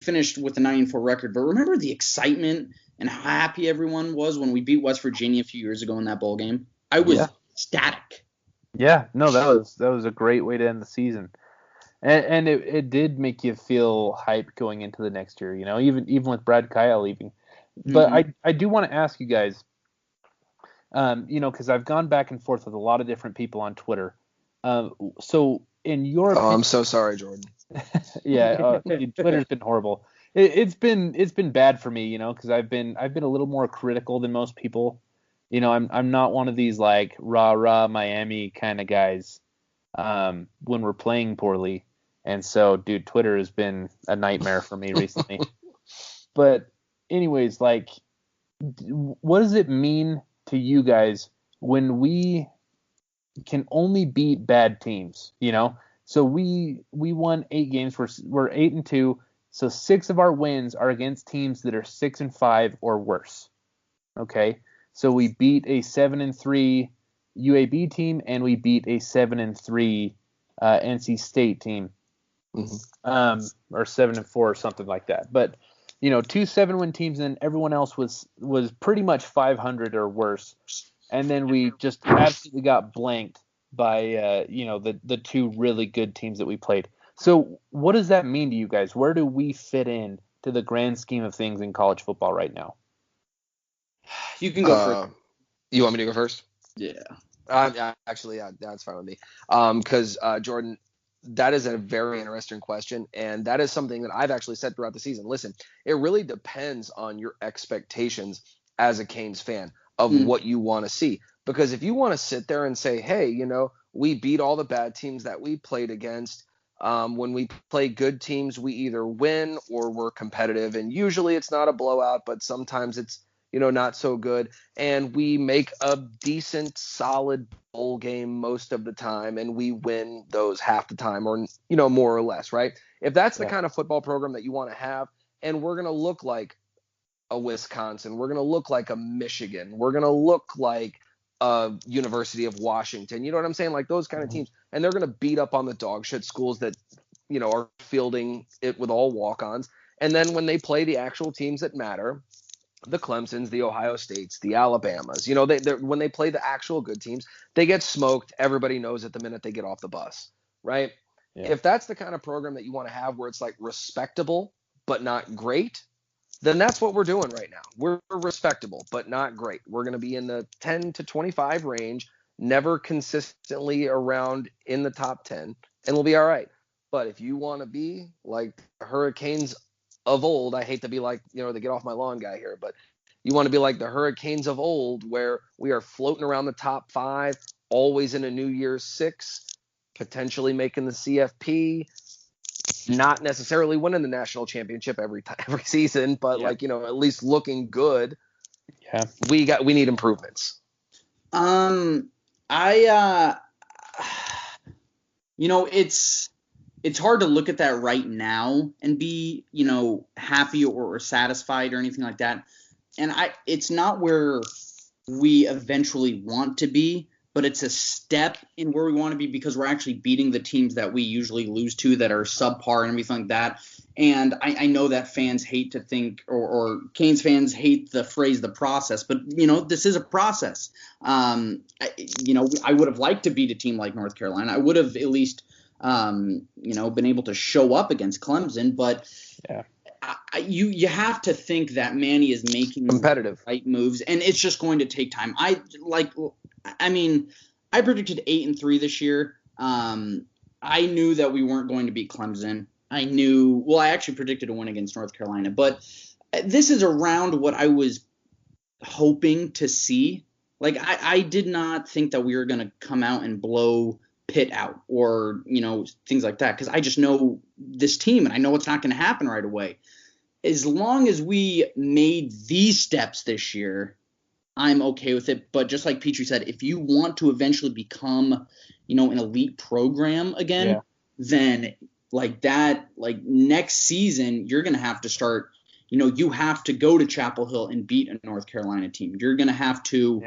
finished with a 9-4 record, but remember the excitement and how happy everyone was when we beat West Virginia a few years ago in that bowl game? I Yeah. was ecstatic. Yeah, no, that was a great way to end the season. And it did make you feel hype going into the next year, even with Brad Kyle leaving. But Mm-hmm. I do want to ask you guys, because I've gone back and forth with a lot of different people on Twitter. So in your Oh, opinion, I'm so sorry, Jordan. yeah, dude, Twitter's been horrible. It's been bad for me, because I've been a little more critical than most people. I'm not one of these like rah rah Miami kind of guys when we're playing poorly. And so, dude, Twitter has been a nightmare for me recently. But anyways, like, what does it mean to you guys when we can only beat bad teams? So we won 8 games. We're 8-2. So 6 of our wins are against teams that are 6-5 or worse. Okay, so we beat a 7-3 UAB team, and we beat a 7-3 NC State team, or 7-4 or something like that. But 2 7-win teams, and everyone else was pretty much 500 or worse. And then we just absolutely got blanked by the 2 really good teams that we played. So what does that mean to you guys? Where do we fit in to the grand scheme of things in college football right now? You can go first. You want me to go first? Yeah. Actually, yeah, that's fine with me. Because Jordan, that is a very interesting question, and that is something that I've actually said throughout the season. Listen, it really depends on your expectations as a Canes fan of what you want to see. Because if you want to sit there and say, hey, we beat all the bad teams that we played against. When we play good teams, we either win or we're competitive, and usually it's not a blowout, but sometimes it's not so good. And we make a decent, solid bowl game most of the time, and we win those half the time, or more or less, right? If that's the kind of football program that you want to have, and we're going to look like a Wisconsin, we're going to look like a Michigan, we're going to look like a University of Washington, you know what I'm saying? Like those kind of teams, and they're going to beat up on the dog shit schools that are fielding it with all walk-ons. And then when they play the actual teams that matter, the Clemsons, the Ohio States, the Alabamas, when they play the actual good teams, they get smoked. Everybody knows it the minute they get off the bus, right? Yeah. If that's the kind of program that you want to have where it's like respectable but not great, then that's what we're doing right now. We're respectable but not great. We're going to be in the 10 to 25 range, never consistently around in the top 10, and we'll be all right. But if you want to be like the Hurricanes of old, I hate to be like, the get off my lawn guy here, but you want to be like the Hurricanes of old, where we are floating around the top 5, always in a New Year's 6, potentially making the CFP, not necessarily winning the national championship every season, but at least looking good. Yeah, we need improvements. It's hard to look at that right now and be, happy or satisfied or anything like that. And it's not where we eventually want to be, but it's a step in where we want to be because we're actually beating the teams that we usually lose to that are subpar and everything like that. And I know that fans hate to think, or Canes fans hate the phrase, the process, but, this is a process. I would have liked to beat a team like North Carolina. I would have at least been able to show up against Clemson, but you have to think that Manny is making competitive right moves, and it's just going to take time. I predicted 8-3 this year. I knew that we weren't going to beat Clemson. I actually predicted a win against North Carolina, but this is around what I was hoping to see. Like, I did not think that we were going to come out and blow Pitt out or, things like that, because I just know this team and I know it's not going to happen right away. As long as we made these steps this year, I'm okay with it. But just like Petrie said, if you want to eventually become, an elite program again, then next season, you're going to have to start, you have to go to Chapel Hill and beat a North Carolina team. You're going to have to,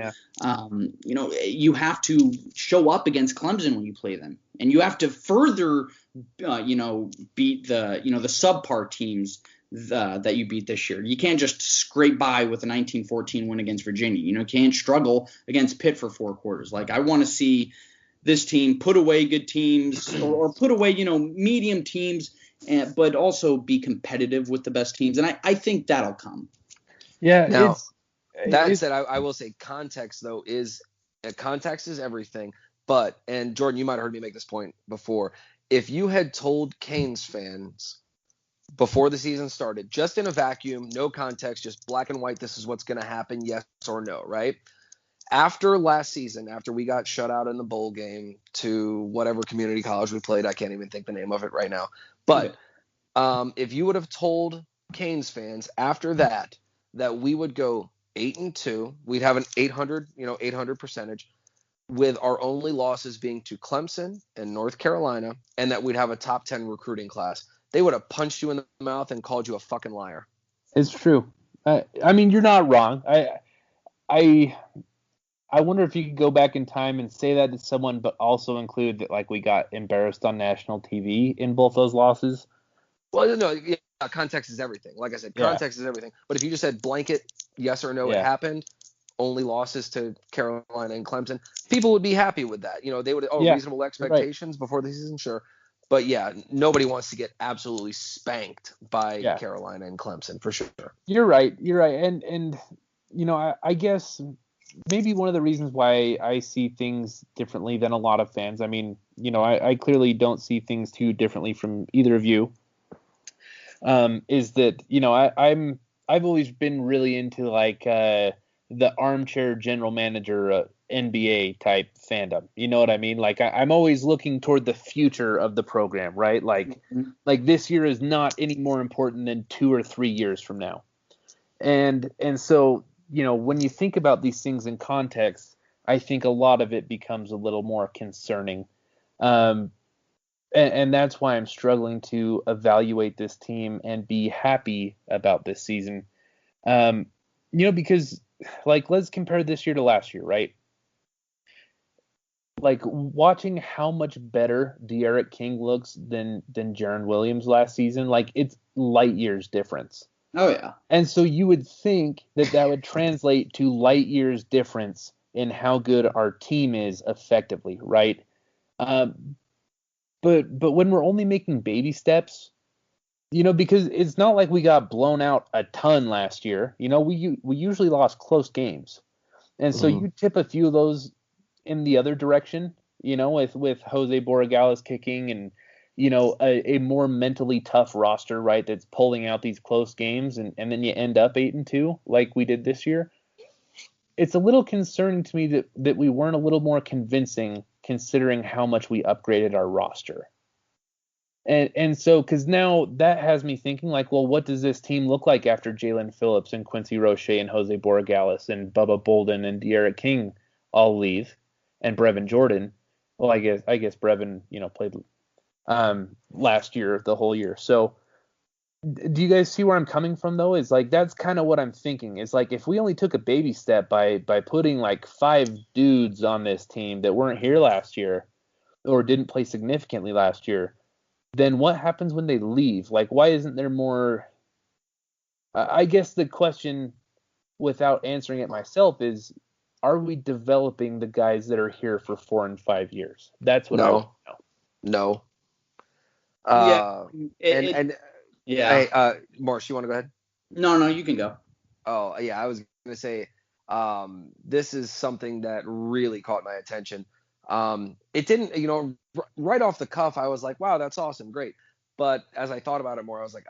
you have to show up against Clemson when you play them. And you have to further, beat the, the subpar teams that you beat this year. You can't just scrape by with a 19-14 win against Virginia. You can't struggle against Pitt for 4 quarters. Like, I want to see this team put away good teams or put away, medium teams, but also be competitive with the best teams. And I think that'll come. Yeah. Now, that said, I will say context is everything. But, and Jordan, you might have heard me make this point before. If you had told Canes fans before the season started, just in a vacuum, no context, just black and white, this is what's going to happen, yes or no, right? After last season, after we got shut out in the bowl game to whatever community college we played, I can't even think the name of it right now. But if you would have told Canes fans after that we would go 8-2, we'd have an 800 percentage, with our only losses being to Clemson and North Carolina, and that we'd have a top 10 recruiting class, they would have punched you in the mouth and called you a fucking liar. It's true. I mean, you're not wrong. I wonder if you could go back in time and say that to someone, but also include that, like, we got embarrassed on national TV in both those losses. Well, no, context is everything. Like I said, context is everything. But if you just said blanket yes or no, it happened, only losses to Carolina and Clemson, people would be happy with that. They would reasonable expectations before the season, sure. But nobody wants to get absolutely spanked by Carolina and Clemson, for sure. You're right. And I guess maybe one of the reasons why I see things differently than a lot of fans. I mean, I clearly don't see things too differently from either of you. Is that I've always been really into like the armchair general manager NBA type fandom. You know what I mean? Like I'm always looking toward the future of the program, right? Like this year is not any more important than 2 or 3 years from now. And so, when you think about these things in context, I think a lot of it becomes a little more concerning. And that's why I'm struggling to evaluate this team and be happy about this season. Because like, let's compare this year to last year, right? Like, watching how much better De'Aaron King looks than Jaron Williams last season, like, it's light years difference. Oh, yeah. And so you would think that would translate to light years difference in how good our team is effectively, right? But when we're only making baby steps, because it's not like we got blown out a ton last year. We usually lost close games. And so you tip a few of those in the other direction, with Jose Borregales kicking and, a more mentally tough roster, right, that's pulling out these close games, and then you end up 8-2 like we did this year. It's a little concerning to me that we weren't a little more convincing considering how much we upgraded our roster. And so, because now that has me thinking, like, well, what does this team look like after Jalen Phillips and Quincy Roche and Jose Borregales and Bubba Bolden and De'Aaron King all leave, and Brevin Jordan? Well, I guess Brevin, played last year, the whole year. So do you guys see where I'm coming from, though? Is like, that's kind of what I'm thinking. Is like, if we only took a baby step by putting like 5 dudes on this team that weren't here last year or didn't play significantly last year, then what happens when they leave? Like, why isn't there more? I guess the question, without answering it myself, is, are we developing the guys that are here for 4 and 5 years? That's what I want to know. No. Hey, Marsh, you want to go ahead? No, you can go. Oh, yeah, I was going to say, this is something that really caught my attention. It didn't, right off the cuff, I was like, wow, that's awesome, great. But as I thought about it more, I was like,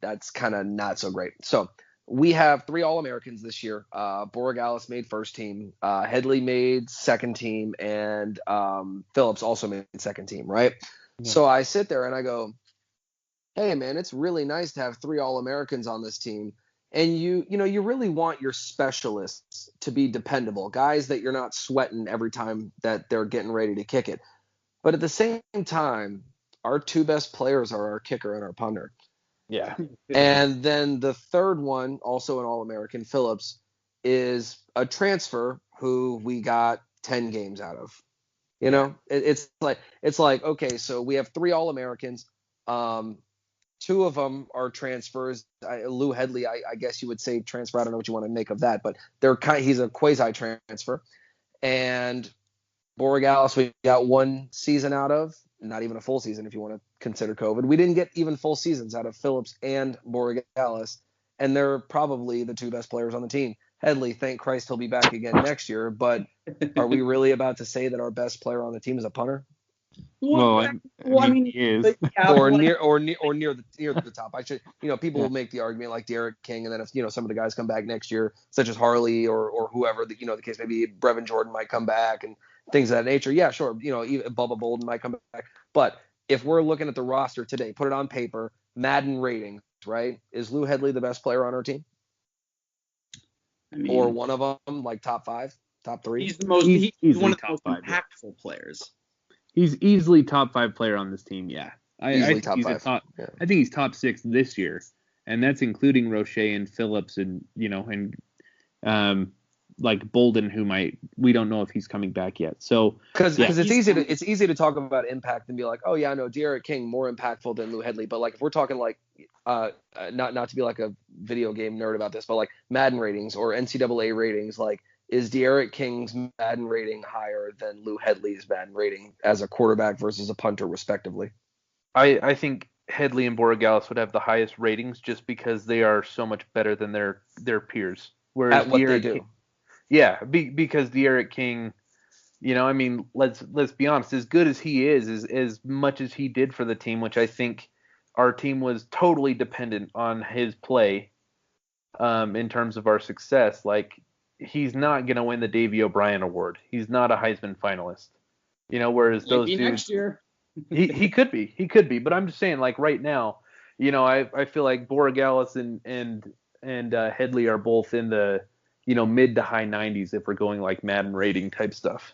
that's kind of not so great. So we have 3 All-Americans this year. Borregales made first team, Headley made second team, and Phillips also made second team, right? Yeah. So I sit there and I go, hey, man, it's really nice to have 3 All-Americans on this team. And you really want your specialists to be dependable, guys that you're not sweating every time that they're getting ready to kick it. But at the same time, our 2 best players are our kicker and our punter. Yeah. And then the third one, also an All-American, Phillips, is a transfer who we got 10 games out of. It's like, okay, so we have 3 All-Americans. Two of them are transfers. Lou Hedley, I guess you would say transfer. I don't know what you want to make of that, but he's a quasi transfer. And Borregales, we got one season out of, not even a full season if you want to consider COVID. We didn't get even full seasons out of Phillips and Borregales, and they're probably the two best players on the team. Hedley, thank Christ he'll be back again next year, but are we really about to say that our best player on the team is a punter? Well, I mean, he is. Or near the top. I should, people will make the argument like Derek King, and then if some of the guys come back next year, such as Harley or whoever, the case maybe Brevin Jordan might come back and things of that nature. Yeah, sure. Even Bubba Bolden might come back. But if we're looking at the roster today, put it on paper, Madden ratings, right? Is Lou Hedley the best player on our team? I mean, or one of them, like top 5, top 3? He's the most. He's one of the most impactful players. He's easily top 5 player on this team. Yeah, I think top he's 5. I think he's top 6 this year, and that's including Roche and Phillips and like Bolden, we don't know if he's coming back yet. So because it's easy to talk about impact and be like, oh yeah, no, Derek King more impactful than Lou Hedley, but like if we're talking like not to be like a video game nerd about this, but like Madden ratings or NCAA ratings, like. Is Derek King's Madden rating higher than Lou Hedley's Madden rating as a quarterback versus a punter, respectively? I think Hedley and Borregales would have the highest ratings just because they are so much better than their peers. Whereas at what they do. Because Derek King, I mean, let's be honest, as good as he is, as much as he did for the team, which I think our team was totally dependent on his play in terms of our success, like, he's not going to win the Davey O'Brien Award. He's not a Heisman finalist. Whereas those dudes next year. he could be, but I'm just saying, like, right now, I feel like Borregales and Hedley are both in the mid to high 90s if we're going like Madden rating type stuff.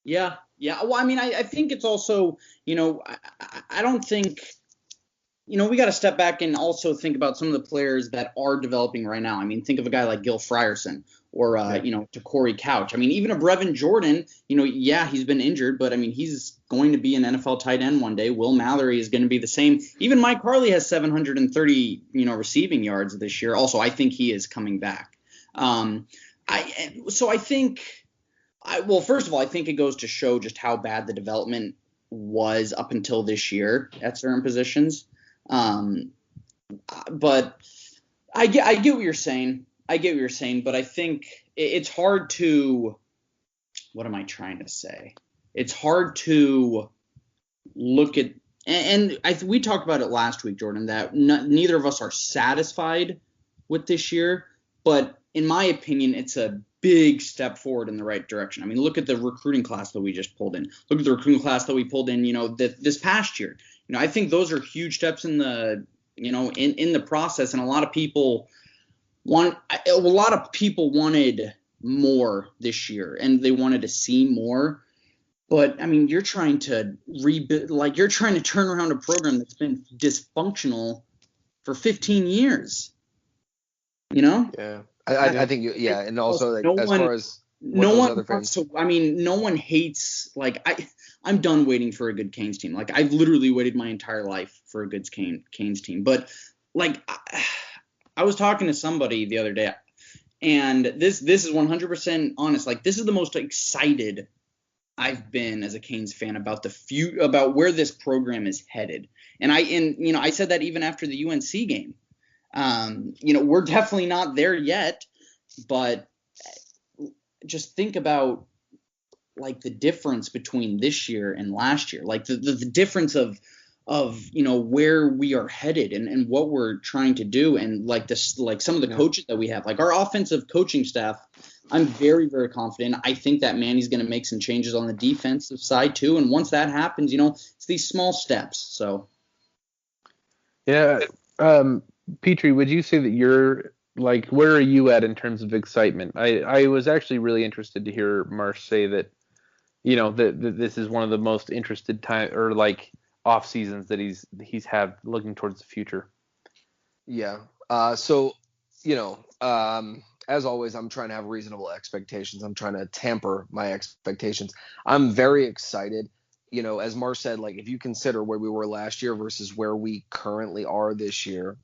Yeah. Well, I mean, I think it's also, I don't think we got to step back and also think about some of the players that are developing right now. I mean, think of a guy like Gil Frierson or, to Corey Couch. I mean, even a Brevin Jordan, he's been injured, but I mean, he's going to be an NFL tight end one day. Will Mallory is going to be the same. Even Mike Harley has 730, receiving yards this year. Also, I think he is coming back. First of all, I think it goes to show just how bad the development was up until this year at certain positions. But I get what you're saying. But I think it's hard to, what am I trying to say? It's hard to look at, and we talked about it last week, Jordan, that neither of us are satisfied with this year, but in my opinion, it's a big step forward in the right direction. I mean, look at the recruiting class that we just pulled in. Look at the recruiting class that we pulled in, this past year. I think those are huge steps in the, in the process. And a lot of people wanted more this year and they wanted to see more. But I mean, you're trying to rebuild, like you're trying to turn around a program that's been dysfunctional for 15 years. Yeah. I think, and also like, as far as no one wants to. I mean, no one hates. Like I'm done waiting for a good Canes team. Like I've literally waited my entire life for a good Canes team. But like I was talking to somebody the other day, and this is 100% honest. Like this is the most excited I've been as a Canes fan about about where this program is headed. And I said that even after the UNC game. We're definitely not there yet, but just think about like the difference between this year and last year, like the difference of where we are headed and what we're trying to do. And like this, like some of the coaches that we have, like our offensive coaching staff, I'm very, very confident. I think that Manny's going to make some changes on the defensive side too. And once that happens, it's these small steps. So. Yeah. Petrie, would you say that you're like, where are you at in terms of excitement? I was actually really interested to hear Marsh say that, that this is one of the most interested time or like off seasons that he's had looking towards the future. Yeah. As always, I'm trying to have reasonable expectations. I'm trying to tamper my expectations. I'm very excited as Marsh said, like if you consider where we were last year versus where we currently are this year,